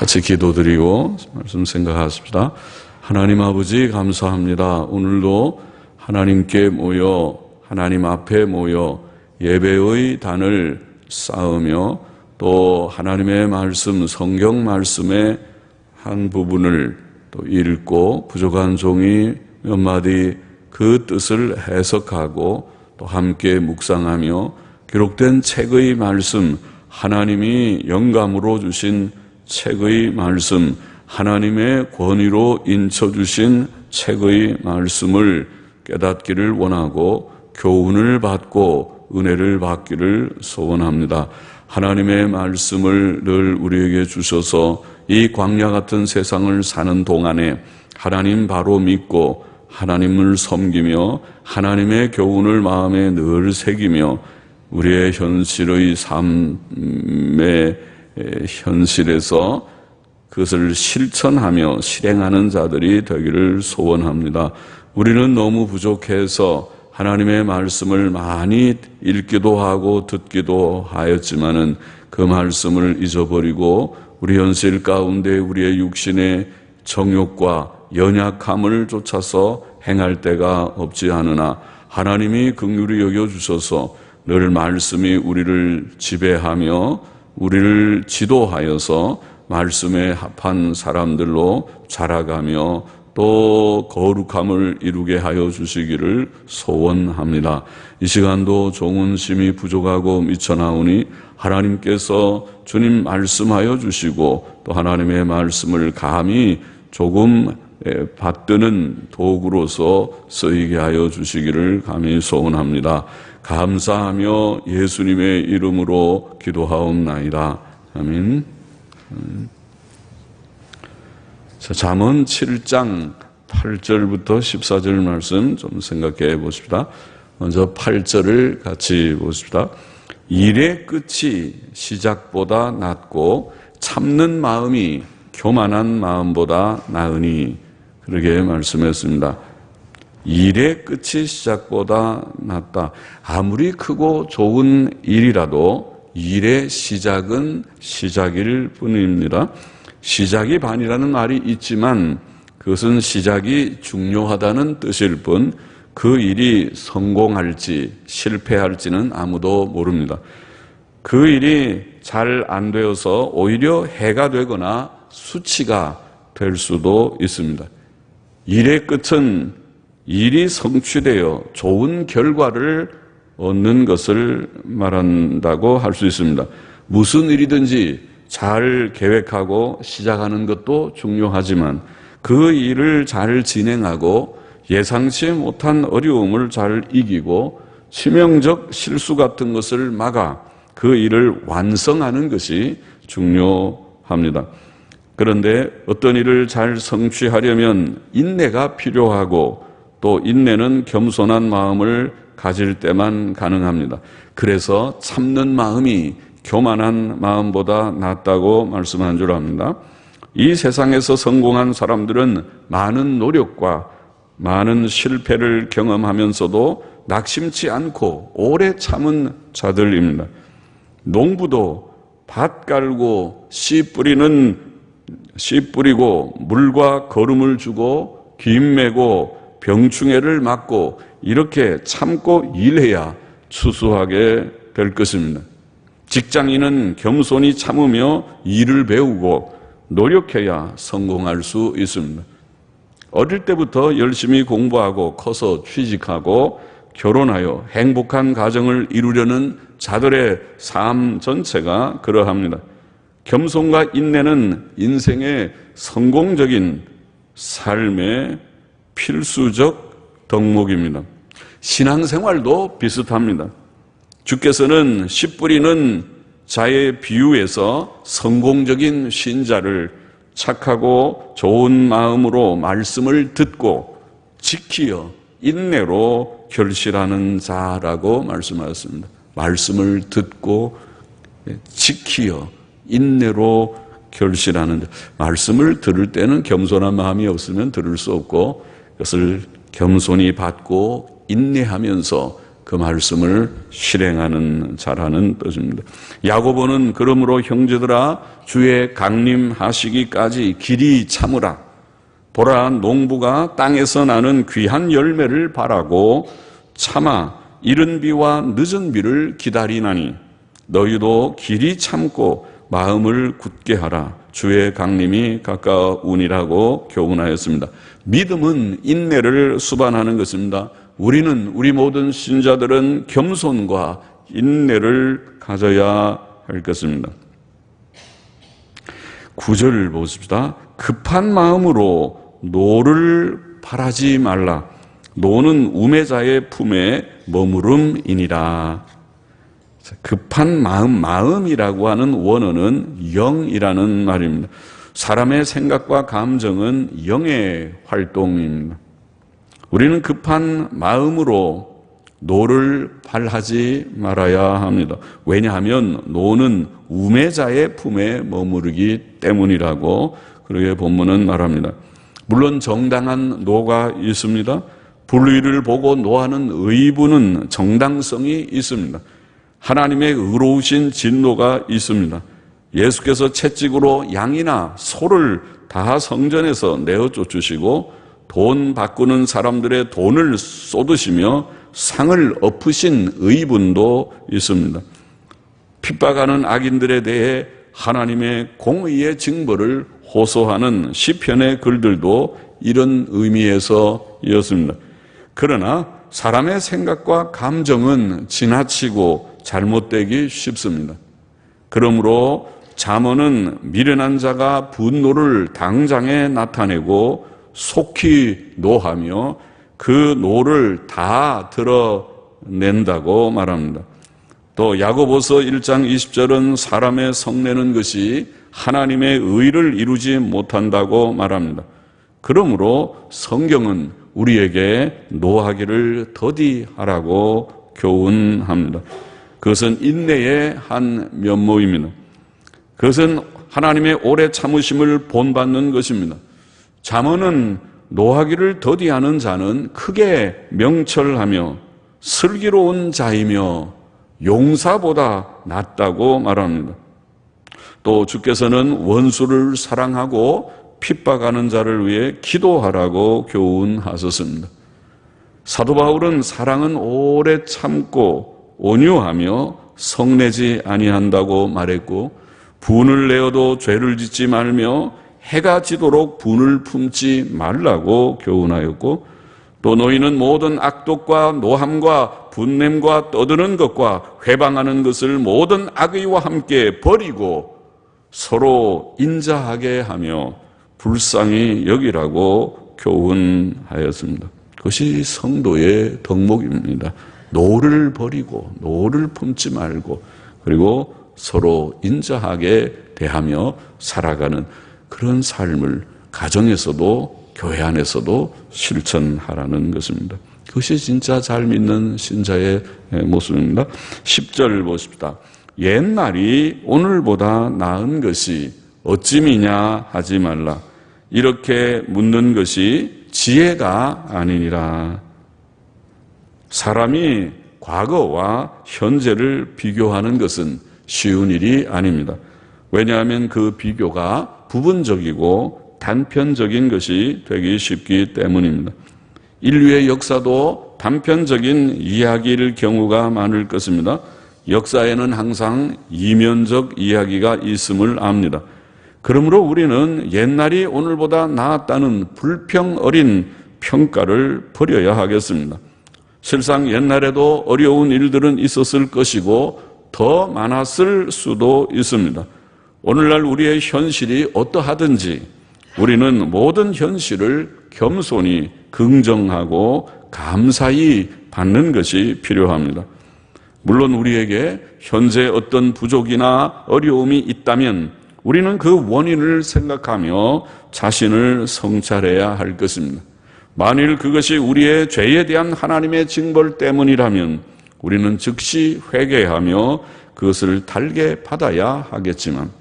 같이 기도드리고 말씀 생각하십시다. 하나님 아버지 감사합니다. 오늘도 하나님께 모여 하나님 앞에 모여 예배의 단을 쌓으며 또 하나님의 말씀, 성경 말씀의 한 부분을 또 읽고 부족한 종이 몇 마디 그 뜻을 해석하고 또 함께 묵상하며 기록된 책의 말씀, 하나님이 영감으로 주신 책의 말씀, 하나님의 권위로 인쳐주신 책의 말씀을 깨닫기를 원하고 교훈을 받고 은혜를 받기를 소원합니다. 하나님의 말씀을 늘 우리에게 주셔서 이 광야 같은 세상을 사는 동안에 하나님 바로 믿고 하나님을 섬기며 하나님의 교훈을 마음에 늘 새기며 우리의 현실의 삶의 현실에서 그것을 실천하며 실행하는 자들이 되기를 소원합니다. 우리는 너무 부족해서 하나님의 말씀을 많이 읽기도 하고 듣기도 하였지만은 그 말씀을 잊어버리고 우리 현실 가운데 우리의 육신의 정욕과 연약함을 쫓아서 행할 때가 없지 않으나 하나님이 긍휼히 여겨주셔서 늘 말씀이 우리를 지배하며 우리를 지도하여서 말씀에 합한 사람들로 자라가며 또 거룩함을 이루게 하여 주시기를 소원합니다. 이 시간도 종은 심히 부족하고 미쳐나오니 하나님께서 주님 말씀하여 주시고 또 하나님의 말씀을 감히 조금 받드는 도구로서 쓰이게 하여 주시기를 감히 소원합니다. 감사하며 예수님의 이름으로 기도하옵나이다. 아멘. 자, 잠언 7장 8절부터 14절 말씀 좀 생각해 보십시다. 먼저 8절을 같이 보십시다. 일의 끝이 시작보다 낫고 참는 마음이 교만한 마음보다 나으니, 그렇게 말씀했습니다. 일의 끝이 시작보다 낫다. 아무리 크고 좋은 일이라도 일의 시작은 시작일 뿐입니다. 시작이 반이라는 말이 있지만 그것은 시작이 중요하다는 뜻일 뿐 그 일이 성공할지 실패할지는 아무도 모릅니다. 그 일이 잘 안 되어서 오히려 해가 되거나 수치가 될 수도 있습니다. 일의 끝은 일이 성취되어 좋은 결과를 얻는 것을 말한다고 할 수 있습니다. 무슨 일이든지 잘 계획하고 시작하는 것도 중요하지만 그 일을 잘 진행하고 예상치 못한 어려움을 잘 이기고 치명적 실수 같은 것을 막아 그 일을 완성하는 것이 중요합니다. 그런데 어떤 일을 잘 성취하려면 인내가 필요하고 또 인내는 겸손한 마음을 가질 때만 가능합니다. 그래서 참는 마음이 교만한 마음보다 낫다고 말씀한 줄 압니다. 이 세상에서 성공한 사람들은 많은 노력과 많은 실패를 경험하면서도 낙심치 않고 오래 참은 자들입니다. 농부도 밭 갈고 씨 뿌리고 물과 거름을 주고 김 매고 병충해를 막고 이렇게 참고 일해야 추수하게 될 것입니다. 직장인은 겸손히 참으며 일을 배우고 노력해야 성공할 수 있습니다. 어릴 때부터 열심히 공부하고 커서 취직하고 결혼하여 행복한 가정을 이루려는 자들의 삶 전체가 그러합니다. 겸손과 인내는 인생의 성공적인 삶의 필수적 덕목입니다. 신앙생활도 비슷합니다. 주께서는 씨 뿌리는 자의 비유에서 성공적인 신자를 착하고 좋은 마음으로 말씀을 듣고 지키어 인내로 결실하는 자라고 말씀하셨습니다. 말씀을 듣고 지키어 인내로 결실하는 자. 말씀을 들을 때는 겸손한 마음이 없으면 들을 수 없고 그것을 겸손히 받고 인내하면서 그 말씀을 실행하는 자라는 뜻입니다. 야고보는 그러므로 형제들아 주의 강림하시기까지 길이 참으라. 보라 농부가 땅에서 나는 귀한 열매를 바라고 참아 이른 비와 늦은 비를 기다리나니 너희도 길이 참고 마음을 굳게 하라. 주의 강림이 가까우니라고 교훈하였습니다. 믿음은 인내를 수반하는 것입니다. 우리 모든 신자들은 겸손과 인내를 가져야 할 것입니다. 9절 보십시다. 급한 마음으로 노를 바라지 말라. 노는 우매자의 품에 머무름이니라. 급한 마음이라고 하는 원어는 영이라는 말입니다. 사람의 생각과 감정은 영의 활동입니다. 우리는 급한 마음으로 노를 발하지 말아야 합니다. 왜냐하면 노는 우매자의 품에 머무르기 때문이라고 그렇게 본문은 말합니다. 물론 정당한 노가 있습니다. 불의를 보고 노하는 의부는 정당성이 있습니다. 하나님의 의로우신 진노가 있습니다. 예수께서 채찍으로 양이나 소를 다 성전에서 내어 쫓으시고 돈 바꾸는 사람들의 돈을 쏟으시며 상을 엎으신 의분도 있습니다. 핍박하는 악인들에 대해 하나님의 공의의 징벌을 호소하는 시편의 글들도 이런 의미에서였습니다. 그러나 사람의 생각과 감정은 지나치고 잘못되기 쉽습니다. 그러므로 잠언은 미련한 자가 분노를 당장에 나타내고 속히 노하며 그 노를 다 드러낸다고 말합니다. 또 야고보서 1장 20절은 사람의 성내는 것이 하나님의 의를 이루지 못한다고 말합니다. 그러므로 성경은 우리에게 노하기를 더디하라고 교훈합니다. 그것은 인내의 한 면모입니다. 그것은 하나님의 오래 참으심을 본받는 것입니다. 잠언은 노하기를 더디하는 자는 크게 명철하며 슬기로운 자이며 용사보다 낫다고 말합니다. 또 주께서는 원수를 사랑하고 핍박하는 자를 위해 기도하라고 교훈하셨습니다. 사도 바울은 사랑은 오래 참고 온유하며 성내지 아니한다고 말했고 분을 내어도 죄를 짓지 말며 해가 지도록 분을 품지 말라고 교훈하였고 또 너희는 모든 악독과 노함과 분냄과 떠드는 것과 회방하는 것을 모든 악의와 함께 버리고 서로 인자하게 하며 불쌍히 여기라고 교훈하였습니다. 그것이 성도의 덕목입니다. 노를 버리고 노를 품지 말고 그리고 서로 인자하게 대하며 살아가는 그런 삶을 가정에서도 교회 안에서도 실천하라는 것입니다. 그것이 진짜 잘 믿는 신자의 모습입니다. 10절 보십시다. 옛날이 오늘보다 나은 것이 어찌미냐 하지 말라. 이렇게 묻는 것이 지혜가 아니니라. 사람이 과거와 현재를 비교하는 것은 쉬운 일이 아닙니다. 왜냐하면 그 비교가 부분적이고 단편적인 것이 되기 쉽기 때문입니다. 인류의 역사도 단편적인 이야기일 경우가 많을 것입니다. 역사에는 항상 이면적 이야기가 있음을 압니다. 그러므로 우리는 옛날이 오늘보다 나았다는 불평 어린 평가를 버려야 하겠습니다. 실상 옛날에도 어려운 일들은 있었을 것이고 더 많았을 수도 있습니다. 오늘날 우리의 현실이 어떠하든지 우리는 모든 현실을 겸손히 긍정하고 감사히 받는 것이 필요합니다. 물론 우리에게 현재 어떤 부족이나 어려움이 있다면 우리는 그 원인을 생각하며 자신을 성찰해야 할 것입니다. 만일 그것이 우리의 죄에 대한 하나님의 징벌 때문이라면 우리는 즉시 회개하며 그것을 달게 받아야 하겠지만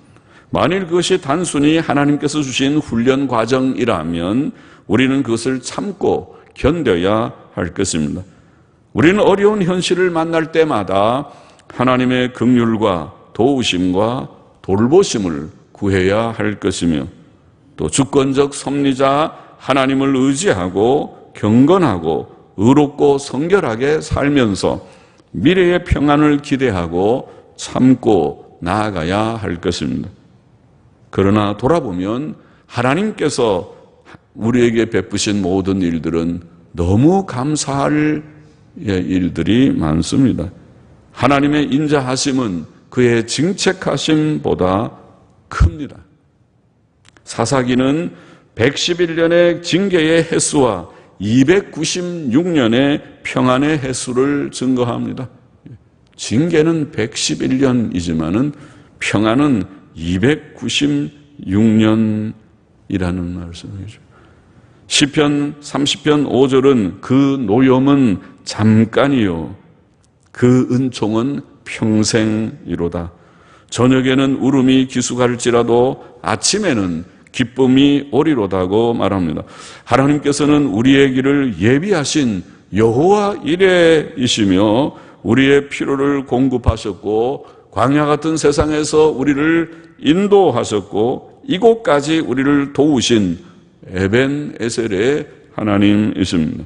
만일 그것이 단순히 하나님께서 주신 훈련 과정이라면 우리는 그것을 참고 견뎌야 할 것입니다. 우리는 어려운 현실을 만날 때마다 하나님의 긍휼과 도우심과 돌보심을 구해야 할 것이며, 또 주권적 섭리자 하나님을 의지하고 경건하고 의롭고 성결하게 살면서 미래의 평안을 기대하고 참고 나아가야 할 것입니다. 그러나 돌아보면 하나님께서 우리에게 베푸신 모든 일들은 너무 감사할 일들이 많습니다. 하나님의 인자하심은 그의 징책하심보다 큽니다. 사사기는 111년의 징계의 횟수와 296년의 평안의 횟수를 증거합니다. 징계는 111년이지만은 평안은 296년이라는 말씀이죠. 시편 30편 5절은 그 노염은 잠깐이요 그 은총은 평생이로다. 저녁에는 울음이 기숙할지라도 아침에는 기쁨이 오리로다고 말합니다. 하나님께서는 우리의 길을 예비하신 여호와 이레이시며 우리의 필요를 공급하셨고 광야 같은 세상에서 우리를 인도하셨고 이곳까지 우리를 도우신 에벤에셀의 하나님이십니다.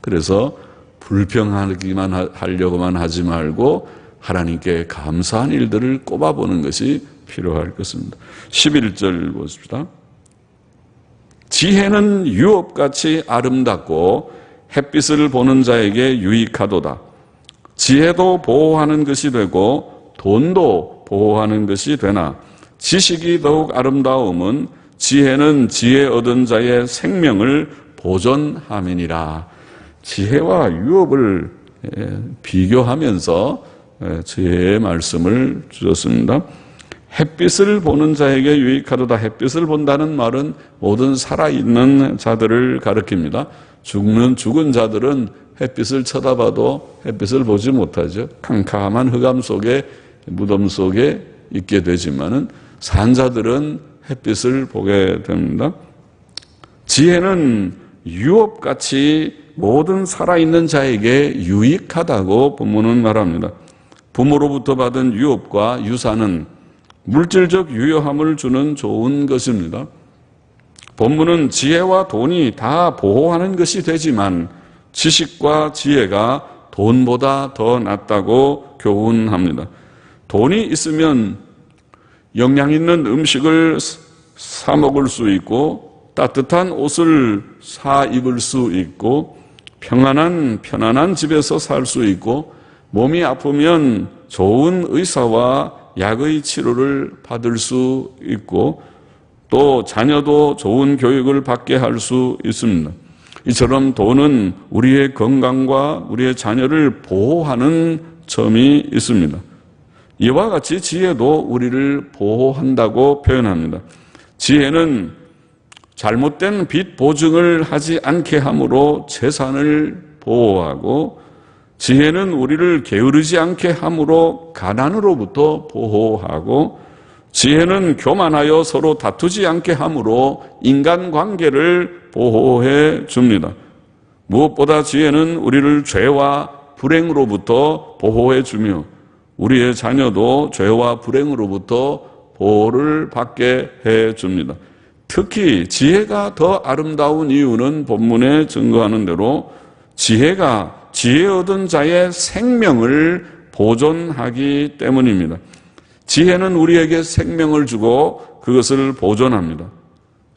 그래서 불평하기만 하려고만 하지 말고 하나님께 감사한 일들을 꼽아보는 것이 필요할 것입니다. 11절 보십시다. 지혜는 유업같이 아름답고 햇빛을 보는 자에게 유익하도다. 지혜도 보호하는 것이 되고 돈도 보호하는 것이 되나 지식이 더욱 아름다움은 지혜는 지혜 얻은 자의 생명을 보존함이니라. 지혜와 유업을 비교하면서 지혜의 말씀을 주셨습니다. 햇빛을 보는 자에게 유익하도다. 햇빛을 본다는 말은 모든 살아있는 자들을 가리킵니다. 죽은 자들은 햇빛을 쳐다봐도 햇빛을 보지 못하죠. 캄캄한 흑암 속에 무덤 속에 있게 되지만은 산 자들은 햇빛을 보게 됩니다. 지혜는 유업같이 모든 살아있는 자에게 유익하다고 본문은 말합니다. 부모로부터 받은 유업과 유산은 물질적 유효함을 주는 좋은 것입니다. 본문은 지혜와 돈이 다 보호하는 것이 되지만 지식과 지혜가 돈보다 더 낫다고 교훈합니다. 돈이 있으면 영양 있는 음식을 사 먹을 수 있고 따뜻한 옷을 사 입을 수 있고 편안한 집에서 살 수 있고 몸이 아프면 좋은 의사와 약의 치료를 받을 수 있고 또 자녀도 좋은 교육을 받게 할 수 있습니다. 이처럼 돈은 우리의 건강과 우리의 자녀를 보호하는 점이 있습니다. 이와 같이 지혜도 우리를 보호한다고 표현합니다. 지혜는 잘못된 빚 보증을 하지 않게 함으로 재산을 보호하고 지혜는 우리를 게으르지 않게 함으로 가난으로부터 보호하고 지혜는 교만하여 서로 다투지 않게 함으로 인간관계를 보호해 줍니다. 무엇보다 지혜는 우리를 죄와 불행으로부터 보호해 주며 우리의 자녀도 죄와 불행으로부터 보호를 받게 해 줍니다. 특히 지혜가 더 아름다운 이유는 본문에 증거하는 대로 지혜가 지혜 얻은 자의 생명을 보존하기 때문입니다. 지혜는 우리에게 생명을 주고 그것을 보존합니다.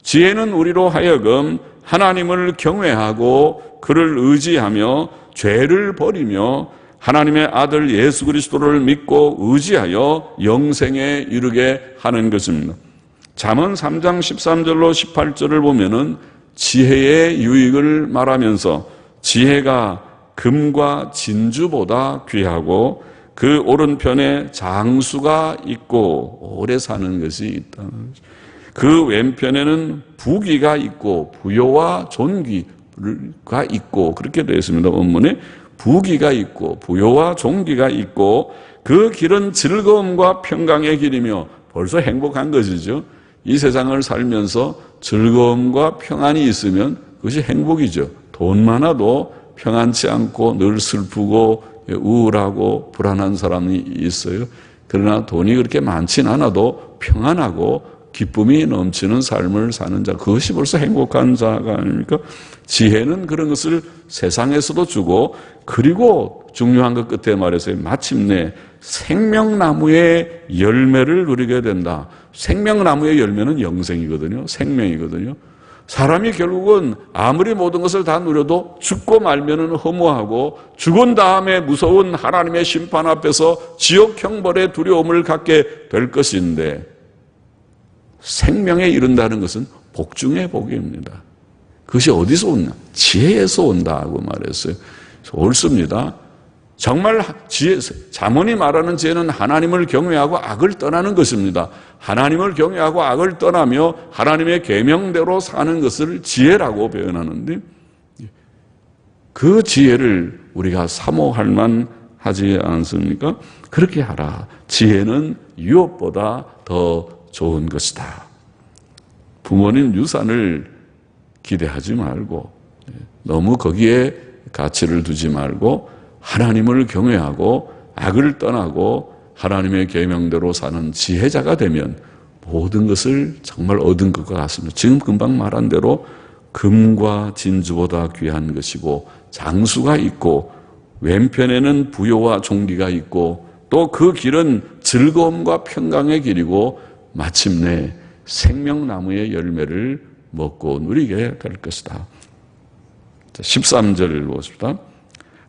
지혜는 우리로 하여금 하나님을 경외하고 그를 의지하며 죄를 버리며 하나님의 아들 예수 그리스도를 믿고 의지하여 영생에 이르게 하는 것입니다. 잠언 3장 13절로 18절을 보면은 지혜의 유익을 말하면서 지혜가 금과 진주보다 귀하고 그 오른편에 장수가 있고 오래 사는 것이 있다. 그 왼편에는 부귀가 있고 부요와 존귀가 있고 그렇게 되어 있습니다. 본문에 부귀가 있고 부요와 존귀가 있고 그 길은 즐거움과 평강의 길이며 벌써 행복한 것이죠. 이 세상을 살면서 즐거움과 평안이 있으면 그것이 행복이죠. 돈 많아도 평안치 않고 늘 슬프고 우울하고 불안한 사람이 있어요. 그러나 돈이 그렇게 많진 않아도 평안하고 기쁨이 넘치는 삶을 사는 자, 그것이 벌써 행복한 자가 아닙니까? 지혜는 그런 것을 세상에서도 주고, 그리고 중요한 것 끝에 말해서 마침내 생명나무의 열매를 누리게 된다. 생명나무의 열매는 영생이거든요. 생명이거든요. 사람이 결국은 아무리 모든 것을 다 누려도 죽고 말면은 허무하고, 죽은 다음에 무서운 하나님의 심판 앞에서 지옥 형벌의 두려움을 갖게 될 것인데, 생명에 이른다는 것은 복 중의 복입니다. 그것이 어디서 오냐? 지혜에서 온다고 말했어요. 옳습니다. 정말 잠언이 말하는 지혜는 하나님을 경외하고 악을 떠나는 것입니다. 하나님을 경외하고 악을 떠나며 하나님의 계명대로 사는 것을 지혜라고 표현하는데, 그 지혜를 우리가 사모할 만하지 않습니까? 그렇게 하라. 지혜는 유업보다 더 좋은 것이다. 부모님 유산을 기대하지 말고, 너무 거기에 가치를 두지 말고, 하나님을 경외하고 악을 떠나고 하나님의 계명대로 사는 지혜자가 되면 모든 것을 정말 얻은 것과 같습니다. 지금 금방 말한 대로 금과 진주보다 귀한 것이고, 장수가 있고, 왼편에는 부요와 종기가 있고, 또 그 길은 즐거움과 평강의 길이고, 마침내 생명나무의 열매를 먹고 누리게 될 것이다. 13절 보십시다.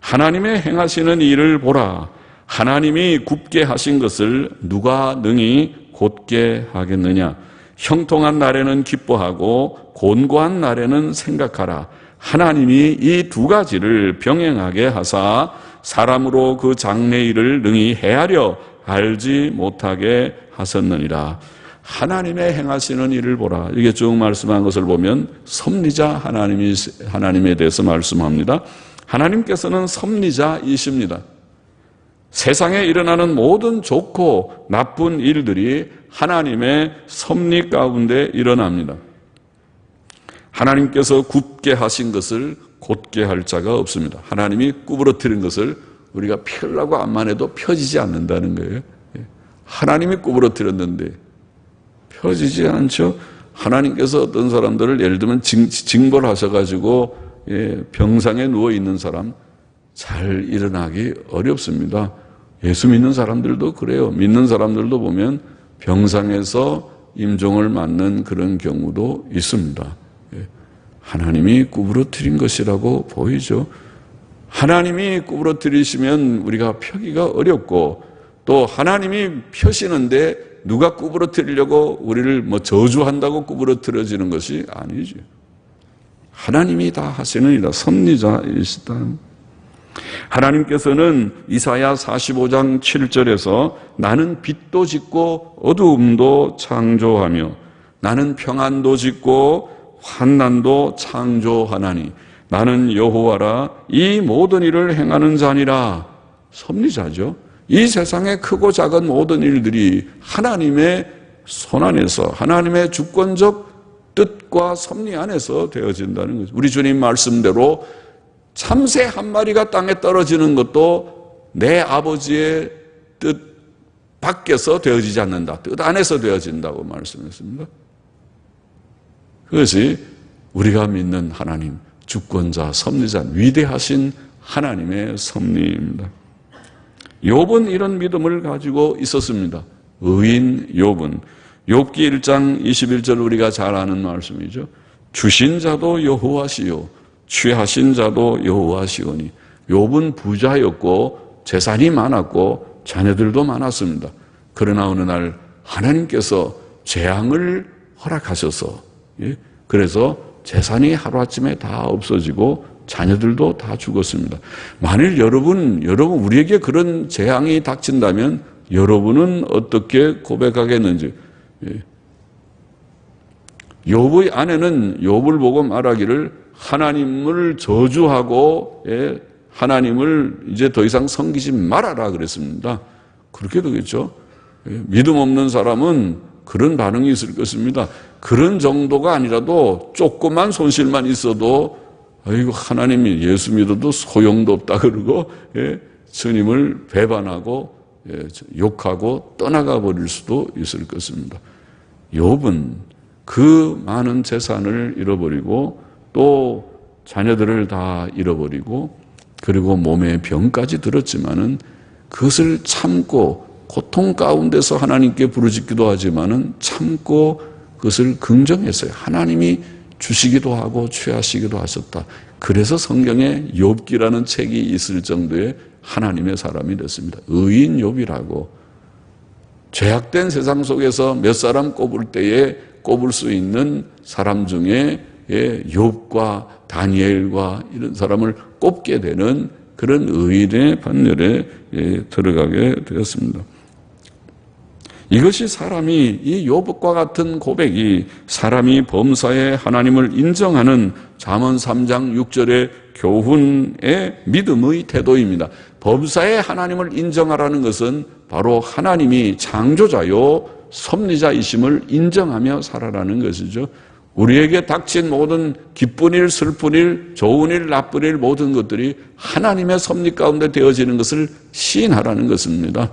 하나님의 행하시는 일을 보라. 하나님이 굽게 하신 것을 누가 능히 곧게 하겠느냐. 형통한 날에는 기뻐하고 곤고한 날에는 생각하라. 하나님이 이 두 가지를 병행하게 하사 사람으로 그 장래 일을 능히 헤아려 알지 못하게 하셨느니라. 하나님의 행하시는 일을 보라. 이게 쭉 말씀한 것을 보면 섭리자 하나님에 대해서 말씀합니다. 하나님께서는 섭리자이십니다. 세상에 일어나는 모든 좋고 나쁜 일들이 하나님의 섭리 가운데 일어납니다. 하나님께서 굽게 하신 것을 곧게 할 자가 없습니다. 하나님이 구부러뜨린 것을 우리가 펴려고 암만 해도 펴지지 않는다는 거예요. 하나님이 구부러뜨렸는데 펴지지 않죠. 하나님께서 어떤 사람들을 예를 들면 징벌하셔가지고 병상에 누워있는 사람 잘 일어나기 어렵습니다. 예수 믿는 사람들도 그래요. 믿는 사람들도 보면 병상에서 임종을 맞는 그런 경우도 있습니다. 하나님이 구부러뜨린 것이라고 보이죠. 하나님이 구부러뜨리시면 우리가 펴기가 어렵고, 또 하나님이 펴시는데 누가 구부러뜨리려고 우리를 저주한다고 구부러뜨려지는 것이 아니죠. 하나님이 다 하시느니라. 섭리자이시다. 하나님께서는 이사야 45장 7절에서 나는 빛도 짓고 어두움도 창조하며 나는 평안도 짓고 환난도 창조하나니 나는 여호와라 이 모든 일을 행하는 자니라. 섭리자죠. 이 세상의 크고 작은 모든 일들이 하나님의 손 안에서, 하나님의 주권적 뜻과 섭리 안에서 되어진다는 거죠. 우리 주님 말씀대로 참새 한 마리가 땅에 떨어지는 것도 내 아버지의 뜻 밖에서 되어지지 않는다. 뜻 안에서 되어진다고 말씀했습니다. 그것이 우리가 믿는 하나님, 주권자, 섭리자, 위대하신 하나님의 섭리입니다. 욥은 이런 믿음을 가지고 있었습니다. 의인 욥은 욥기 1장 21절 우리가 잘 아는 말씀이죠. 주신 자도 여호와시요 취하신 자도 여호와시오니. 욥은 부자였고 재산이 많았고 자녀들도 많았습니다. 그러나 어느 날 하나님께서 재앙을 허락하셔서, 그래서 재산이 하루아침에 다 없어지고 자녀들도 다 죽었습니다. 만일 여러분 우리에게 그런 재앙이 닥친다면 여러분은 어떻게 고백하겠는지. 욥의 아내는 욥을 보고 말하기를 하나님을 저주하고 하나님을 이제 더 이상 섬기지 말아라 그랬습니다. 그렇게 되겠죠. 믿음 없는 사람은 그런 반응이 있을 것입니다. 그런 정도가 아니라도 조그만 손실만 있어도 아이고 하나님이 예수 믿어도 소용도 없다 그러고 주님을 배반하고 욕하고 떠나가 버릴 수도 있을 것입니다. 욥은 그 많은 재산을 잃어버리고 또 자녀들을 다 잃어버리고 그리고 몸에 병까지 들었지만은 그것을 참고 고통 가운데서 하나님께 부르짖기도 하지만은 참고 그것을 긍정했어요. 하나님이 주시기도 하고 취하시기도 하셨다. 그래서 성경에 욥기라는 책이 있을 정도의 하나님의 사람이 됐습니다. 의인 욥이라고. 죄악된 세상 속에서 몇 사람 꼽을 때에 꼽을 수 있는 사람 중에 욥과 다니엘과 이런 사람을 꼽게 되는 그런 의인의 반열에 들어가게 되었습니다. 이것이 사람이 이 욥과 같은 고백이 사람이 범사에 하나님을 인정하는 잠언 3장 6절의 교훈의 믿음의 태도입니다. 범사에 하나님을 인정하라는 것은 바로 하나님이 창조자요 섭리자이심을 인정하며 살아라는 것이죠. 우리에게 닥친 모든 기쁜 일, 슬픈 일, 좋은 일, 나쁜 일 모든 것들이 하나님의 섭리 가운데 되어지는 것을 시인하라는 것입니다.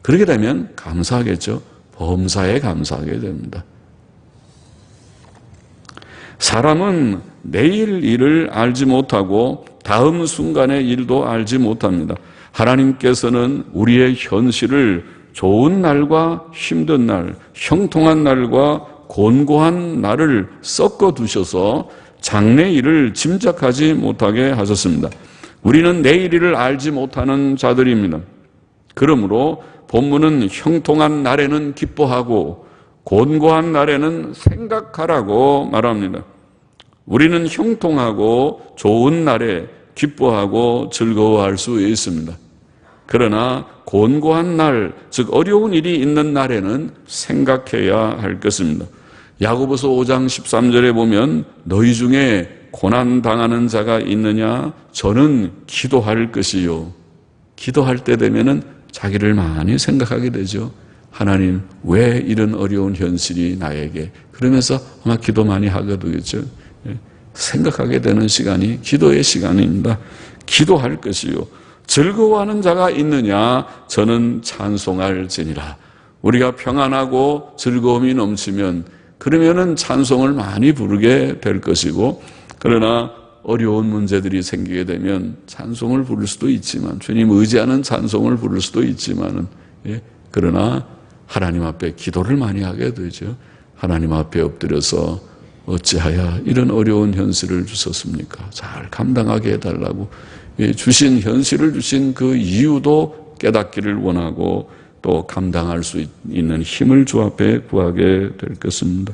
그렇게 되면 감사하겠죠. 범사에 감사하게 됩니다. 사람은 내일 일을 알지 못하고 다음 순간의 일도 알지 못합니다. 하나님께서는 우리의 현실을 좋은 날과 힘든 날, 형통한 날과 곤고한 날을 섞어 두셔서 장래 일을 짐작하지 못하게 하셨습니다. 우리는 내일 일을 알지 못하는 자들입니다. 그러므로 본문은 형통한 날에는 기뻐하고 곤고한 날에는 생각하라고 말합니다. 우리는 형통하고 좋은 날에 기뻐하고 즐거워할 수 있습니다. 그러나 곤고한 날, 즉 어려운 일이 있는 날에는 생각해야 할 것입니다. 야고보서 5장 13절에 보면 너희 중에 고난당하는 자가 있느냐? 저는 기도할 것이요. 기도할 때 되면은 자기를 많이 생각하게 되죠. 하나님, 왜 이런 어려운 현실이 나에게? 그러면서 아마 기도 많이 하게 되겠죠. 생각하게 되는 시간이 기도의 시간입니다. 기도할 것이요. 즐거워하는 자가 있느냐? 저는 찬송할지니라. 우리가 평안하고 즐거움이 넘치면 그러면은 찬송을 많이 부르게 될 것이고, 그러나 어려운 문제들이 생기게 되면 찬송을 부를 수도 있지만, 주님 의지하는 찬송을 부를 수도 있지만은, 그러나 하나님 앞에 기도를 많이 하게 되죠. 하나님 앞에 엎드려서 어찌하여 이런 어려운 현실을 주셨습니까? 잘 감당하게 해달라고 주신 현실을 주신 그 이유도 깨닫기를 원하고 또 감당할 수 있는 힘을 주 앞에 구하게 될 것입니다.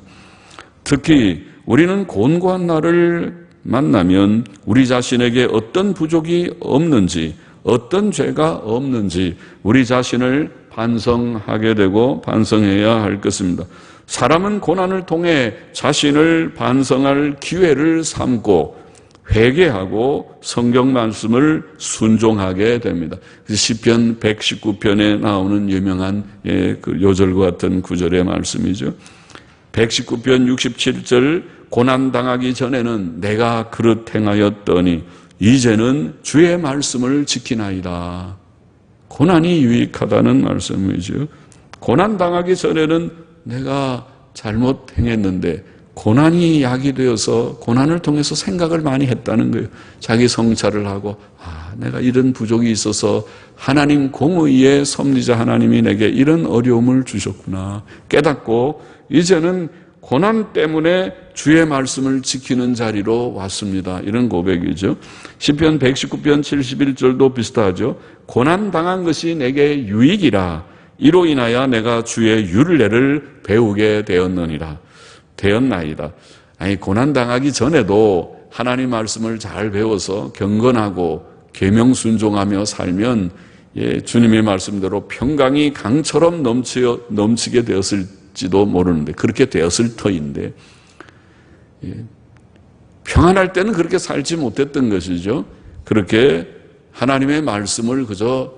특히 우리는 곤고한 날을 만나면 우리 자신에게 어떤 부족이 없는지, 어떤 죄가 없는지 우리 자신을 반성하게 되고 반성해야 할 것입니다. 사람은 고난을 통해 자신을 반성할 기회를 삼고 회개하고 성경 말씀을 순종하게 됩니다. 시편 119편에 나오는 유명한 그 요절과 같은 구절의 말씀이죠. 119편 67절 고난당하기 전에는 내가 그릇 행하였더니 이제는 주의 말씀을 지키나이다. 고난이 유익하다는 말씀이죠. 고난당하기 전에는 내가 잘못 행했는데 고난이 약이 되어서 고난을 통해서 생각을 많이 했다는 거예요. 자기 성찰을 하고 내가 이런 부족이 있어서 하나님 공의의 섭리자 하나님이 내게 이런 어려움을 주셨구나 깨닫고 이제는 고난 때문에 주의 말씀을 지키는 자리로 왔습니다. 이런 고백이죠. 시편 119편 71절도 비슷하죠. 고난 당한 것이 내게 유익이라 이로 인하여 내가 주의 율례를 배우게 되었나이다. 아니 고난 당하기 전에도 하나님 말씀을 잘 배워서 경건하고 계명 순종하며 살면 주님의 말씀대로 평강이 강처럼 넘치게 되었을지도 모르는데 그렇게 되었을 터인데 평안할 때는 그렇게 살지 못했던 것이죠. 그렇게 하나님의 말씀을 그저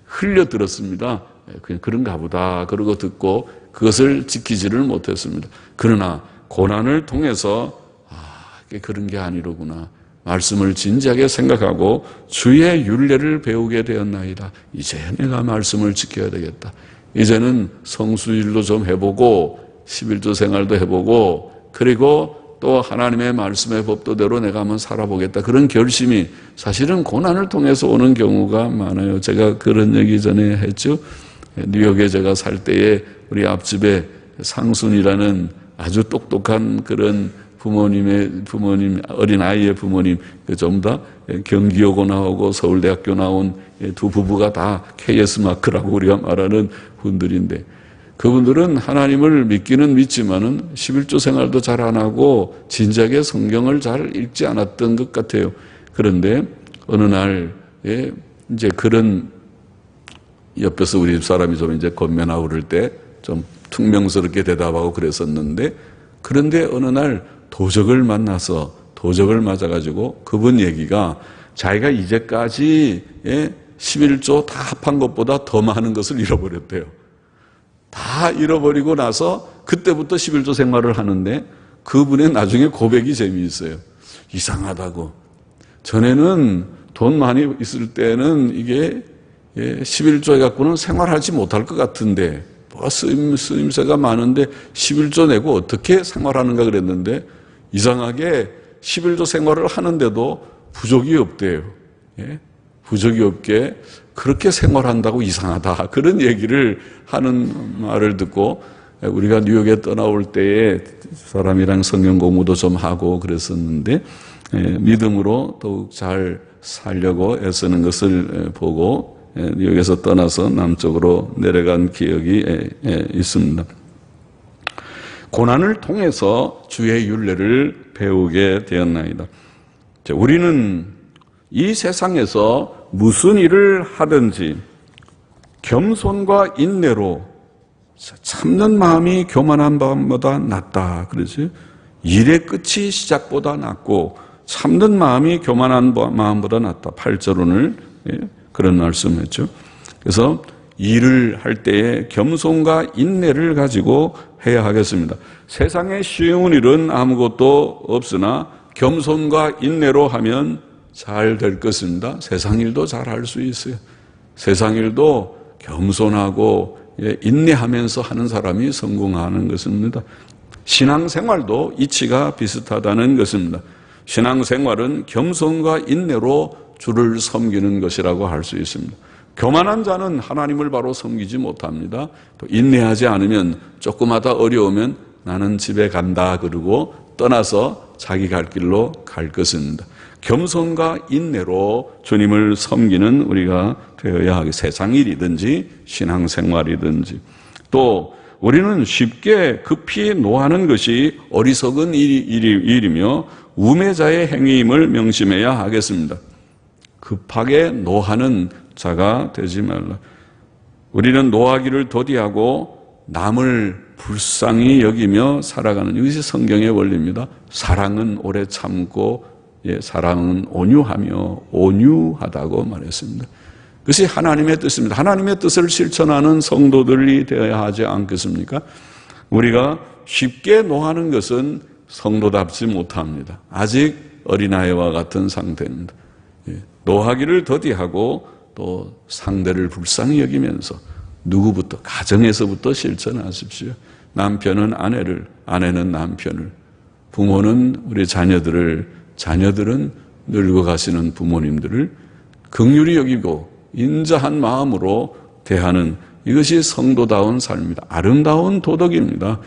흘려들었습니다. 그냥 그런가 보다 그러고 듣고 그것을 지키지를 못했습니다. 그러나 고난을 통해서 그게 그런 게 아니로구나. 말씀을 진지하게 생각하고 주의 율례를 배우게 되었나이다. 이제 내가 말씀을 지켜야 되겠다. 이제는 성수일도 좀 해보고 11조 생활도 해보고 그리고 또 하나님의 말씀의 법도대로 내가 한번 살아보겠다. 그런 결심이 사실은 고난을 통해서 오는 경우가 많아요. 제가 그런 얘기 전에 했죠. 뉴욕에 제가 살 때에 우리 앞집에 상순이라는 아주 똑똑한 그런 부모님, 어린아이의 부모님, 전부 다 경기여고 나오고 서울대학교 나온 두 부부가 다 KS 마크라고 우리가 말하는 분들인데, 그분들은 하나님을 믿기는 믿지만은 11조 생활도 잘 안 하고 진작에 성경을 잘 읽지 않았던 것 같아요. 그런데 어느 날 이제 그런 옆에서 우리 집 사람이 좀 이제 권면하고 그럴 때 좀 퉁명스럽게 대답하고 그랬었는데, 그런데 어느 날 도적을 만나서 도적을 맞아가지고 그분 얘기가 자기가 이제까지 11조 다 합한 것보다 더 많은 것을 잃어버렸대요. 다 잃어버리고 나서 그때부터 11조 생활을 하는데 그분의 나중에 고백이 재미있어요. 이상하다고. 전에는 돈 많이 있을 때는 이게 11조 해갖고는 생활하지 못할 것 같은데 쓰임새가 많은데 11조 내고 어떻게 생활하는가 그랬는데 이상하게 11조 생활을 하는데도 부족이 없대요. 부족이 없게 그렇게 생활한다고 이상하다. 그런 얘기를 하는 말을 듣고 우리가 뉴욕에 떠나올 때에 사람이랑 성경 공부도 좀 하고 그랬었는데 믿음으로 더욱 잘 살려고 애쓰는 것을 보고 뉴욕에서 떠나서 남쪽으로 내려간 기억이 있습니다. 고난을 통해서 주의 율례를 배우게 되었나이다. 우리는 이 세상에서 무슨 일을 하든지 겸손과 인내로 참는 마음이 교만한 마음보다 낫다. 그러지? 일의 끝이 시작보다 낫고 참는 마음이 교만한 마음보다 낫다. 8절 오늘 그런 말씀했죠. 그래서 일을 할 때에 겸손과 인내를 가지고 해야 하겠습니다. 세상에 쉬운 일은 아무것도 없으나 겸손과 인내로 하면 잘 될 것입니다. 세상 일도 잘 할 수 있어요. 세상 일도 겸손하고 인내하면서 하는 사람이 성공하는 것입니다. 신앙생활도 이치가 비슷하다는 것입니다. 신앙생활은 겸손과 인내로 주를 섬기는 것이라고 할 수 있습니다. 교만한 자는 하나님을 바로 섬기지 못합니다. 또 인내하지 않으면 조금마다 어려우면 나는 집에 간다 그러고 떠나서 자기 갈 길로 갈 것입니다. 겸손과 인내로 주님을 섬기는 우리가 되어야 하겠습니다. 세상 일이든지 신앙생활이든지. 또 우리는 쉽게 급히 노하는 것이 어리석은 일이며 우매자의 행위임을 명심해야 하겠습니다. 급하게 노하는 자가 되지 말라. 우리는 노하기를 더디하고 남을 불쌍히 여기며 살아가는, 이것이 성경의 원리입니다. 사랑은 오래 참고 사랑은 온유하며 온유하다고 말했습니다. 그것이 하나님의 뜻입니다. 하나님의 뜻을 실천하는 성도들이 되어야 하지 않겠습니까? 우리가 쉽게 노하는 것은 성도답지 못합니다. 아직 어린아이와 같은 상태입니다. 노하기를 더디하고 또 상대를 불쌍히 여기면서 누구부터, 가정에서부터 실천하십시오. 남편은 아내를, 아내는 남편을, 부모는 우리 자녀들을, 자녀들은 늙어가시는 부모님들을 긍휼히 여기고 인자한 마음으로 대하는, 이것이 성도다운 삶입니다. 아름다운 도덕입니다.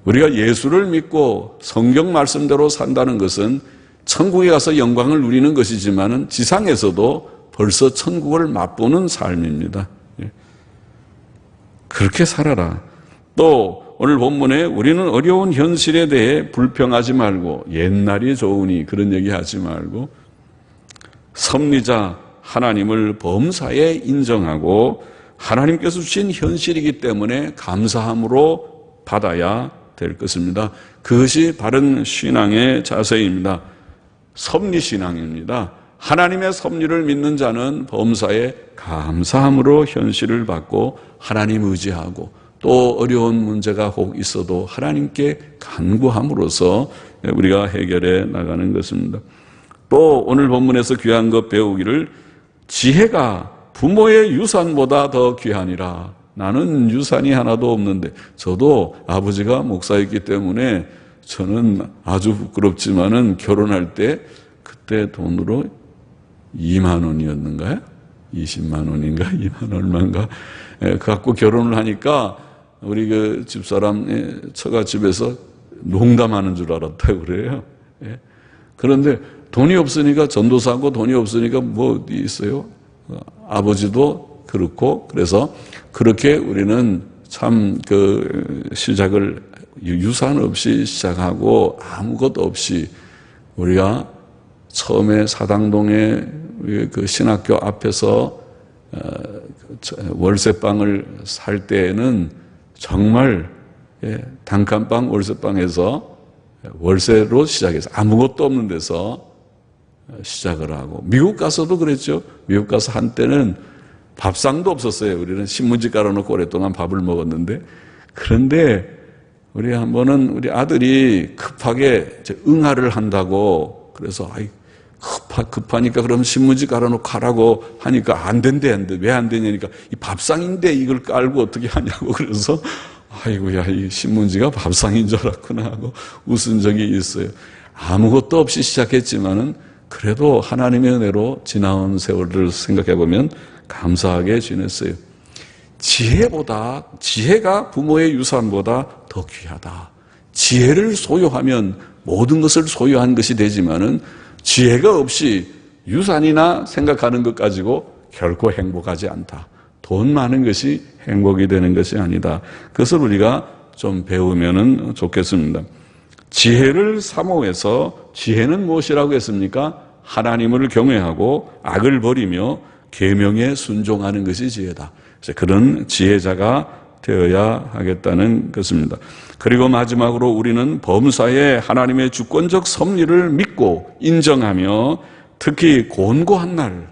우리가 예수를 믿고 성경 말씀대로 산다는 것은 천국에 가서 영광을 누리는 것이지만은 지상에서도 벌써 천국을 맛보는 삶입니다. 그렇게 살아라. 또 오늘 본문에 우리는 어려운 현실에 대해 불평하지 말고 옛날이 좋으니 그런 얘기하지 말고 섭리자 하나님을 범사에 인정하고 하나님께서 주신 현실이기 때문에 감사함으로 받아야 될 것입니다. 그것이 바른 신앙의 자세입니다. 섭리신앙입니다. 하나님의 섭리를 믿는 자는 범사에 감사함으로 현실을 받고 하나님 의지하고 또 어려운 문제가 혹 있어도 하나님께 간구함으로써 우리가 해결해 나가는 것입니다. 또 오늘 본문에서 귀한 것 배우기를 지혜가 부모의 유산보다 더 귀하니라. 나는 유산이 하나도 없는데, 저도 아버지가 목사였기 때문에 저는 아주 부끄럽지만은 결혼할 때 그때 돈으로 2만 원이었는가요? 20만 원인가? 2만 얼마인가? 갖고 결혼을 하니까 우리 그 집사람 처가집에서 농담하는 줄 알았다고 그래요. 그런데 돈이 없으니까 전도사고 돈이 없으니까 뭐 있어요? 아버지도 그렇고, 그래서 그렇게 우리는 참 시작을 유산 없이 시작하고 아무것도 없이 우리가 처음에 사당동에 그 신학교 앞에서 월세방을 살 때에는 정말 단칸방 월세방에서 월세로 시작해서 아무것도 없는 데서 시작을 하고, 미국 가서도 그랬죠. 미국 가서 한때는 밥상도 없었어요. 우리는 신문지 깔아놓고 오랫동안 밥을 먹었는데, 그런데 우리 한 번은 우리 아들이 급하게 응아를 한다고 그래서 급하니까 그럼 신문지 깔아놓고 가라고 하니까 안 된대. 왜 안 되냐니까 이 밥상인데 이걸 깔고 어떻게 하냐고. 그래서 아이고야, 이 신문지가 밥상인 줄 알았구나 하고 웃은 적이 있어요. 아무것도 없이 시작했지만은 그래도 하나님의 은혜로 지나온 세월을 생각해 보면 감사하게 지냈어요. 지혜가 부모의 유산보다 더 귀하다. 지혜를 소유하면 모든 것을 소유한 것이 되지만은 지혜가 없이 유산이나 생각하는 것 가지고 결코 행복하지 않다. 돈 많은 것이 행복이 되는 것이 아니다. 그것을 우리가 좀 배우면 좋겠습니다. 지혜를 사모해서, 지혜는 무엇이라고 했습니까? 하나님을 경외하고 악을 버리며 계명에 순종하는 것이 지혜다. 그런 지혜자가 되어야 하겠다는 것입니다. 그리고 마지막으로 우리는 범사에 하나님의 주권적 섭리를 믿고 인정하며, 특히 곤고한 날,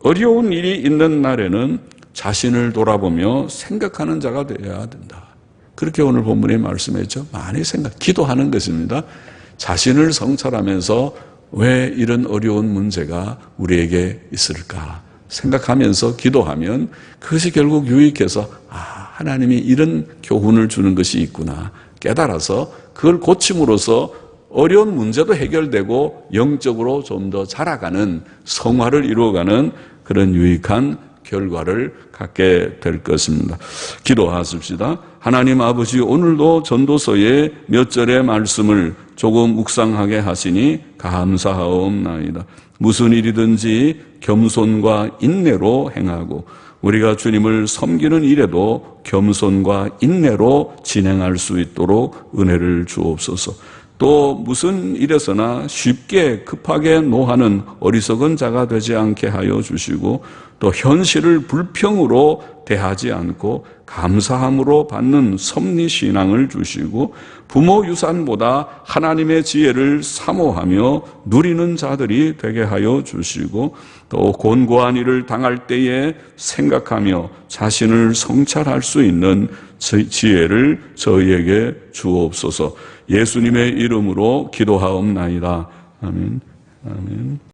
어려운 일이 있는 날에는 자신을 돌아보며 생각하는 자가 되어야 된다. 그렇게 오늘 본문에 말씀했죠. 많이 기도하는 것입니다. 자신을 성찰하면서 왜 이런 어려운 문제가 우리에게 있을까 생각하면서 기도하면 그것이 결국 유익해서 하나님이 이런 교훈을 주는 것이 있구나 깨달아서 그걸 고침으로써 어려운 문제도 해결되고 영적으로 좀 더 자라가는, 성화를 이루어가는 그런 유익한 결과를 갖게 될 것입니다. 기도하십시다. 하나님 아버지, 오늘도 전도서의 몇 절의 말씀을 조금 묵상하게 하시니 감사하옵나이다. 무슨 일이든지 겸손과 인내로 행하고 우리가 주님을 섬기는 일에도 겸손과 인내로 진행할 수 있도록 은혜를 주옵소서. 또 무슨 일에서나 쉽게 급하게 노하는 어리석은 자가 되지 않게 하여 주시고, 또 현실을 불평으로 대하지 않고 감사함으로 받는 섭리신앙을 주시고, 부모 유산보다 하나님의 지혜를 사모하며 누리는 자들이 되게 하여 주시고, 또 곤고한 일을 당할 때에 생각하며 자신을 성찰할 수 있는 지혜를 저희에게 주옵소서. 예수님의 이름으로 기도하옵나이다. 아멘. 아멘.